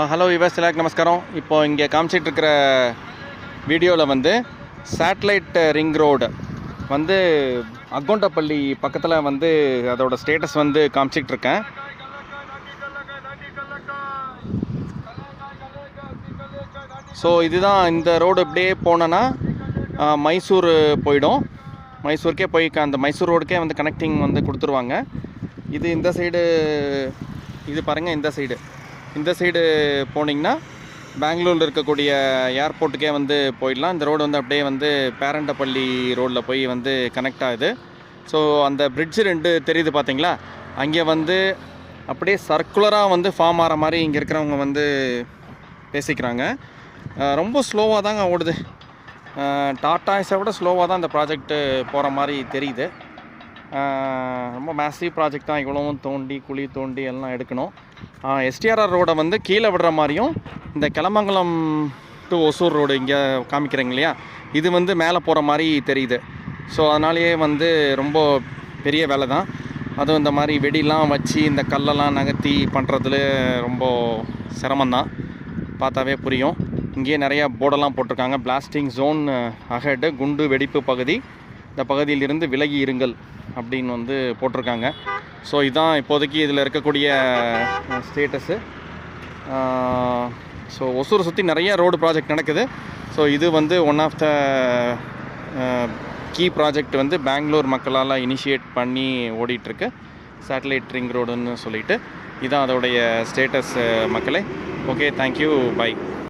Hello viewers, எல்லாருக்கும் நமஸ்காரம். இப்போது இங்கே காமிச்சிட்டு இருக்கிற வீடியோவில் வந்து சேட்டலைட் ரிங் ரோடு வந்து அக்கௌண்டப்பள்ளி பக்கத்தில் வந்து அதோட ஸ்டேட்டஸ் வந்து காமிச்சிட்டு இருக்கேன். ஸோ இதுதான் இந்த ரோடு இப்படியே போனோன்னா மைசூர் போயிடும். மைசூருக்கே போய் அந்த மைசூர் ரோடுக்கே வந்து கனெக்டிங் வந்து கொடுத்துருவாங்க. இது இந்த சைடு, இது பாருங்கள், இந்த சைடு போனீங்கன்னா பெங்களூரில் இருக்கக்கூடிய ஏர்போர்ட்டுக்கே வந்து போயிடலாம். இந்த ரோடு வந்து அப்படியே வந்து பேரண்டப்பள்ளி ரோடில் போய் வந்து கனெக்ட் ஆகுது. ஸோ அந்த பிரிட்ஜு 2 தெரியுது பார்த்தீங்களா, அங்கே வந்து அப்படியே சர்க்குலராக வந்து ஃபார்ம் ஆகிற மாதிரி இங்கே இருக்கிறவங்க வந்து பேசிக்கிறாங்க. ரொம்ப ஸ்லோவாக தாங்க ஓடுது. டாட்டாஸை விட ஸ்லோவாக தான் இந்த ப்ராஜெக்ட்டு போகிற மாதிரி தெரியுது. ரொம்ப மேசிவ் ப்ராஜெக்ட் தான். இவ்வளவும் தோண்டி குழி தோண்டி எல்லாம் எடுக்கணும். எஸ்டிஆர்ஆர் ரோடை வந்து கீழே விடுற மாதிரியும் இந்த கிளமங்கலம் டு ஒசூர் ரோடு இங்கே காமிக்கிறீங்க இல்லையா, இது வந்து மேலே போகிற மாதிரி தெரியுது. ஸோ அதனாலேயே வந்து ரொம்ப பெரிய வேலை தான். அதுவும் இந்த மாதிரி வெடிலாம் வச்சு இந்த கல்லெல்லாம் நகர்த்தி பண்ணுறதுல ரொம்ப சிரமந்தான், பார்த்தாவே புரியும். இங்கேயே நிறையா போர்டெல்லாம் போட்டிருக்காங்க. பிளாஸ்டிங் ஜோன் அஹெட், குண்டு வெடிப்பு பகுதி, இந்த பகுதியிலிருந்து விலகி இருங்கள் அப்படின்னு வந்து போட்டிருக்காங்க. ஸோ இதுதான் இப்போதைக்கு இதில் இருக்கக்கூடிய ஸ்டேட்டஸு. ஸோ ஒசூரை சுற்றி நிறைய ரோடு ப்ராஜெக்ட் நடக்குது. ஸோ இது வந்து one of the key project வந்து பெங்களூர் மக்களால் இனிஷியேட் பண்ணி ஓடிட்டுருக்கு, சேட்டலைட் ரிங் ரோடுன்னு சொல்லிட்டு. இதுதான் அதோடைய ஸ்டேட்டஸ் மக்களே. Okay, thank you, by.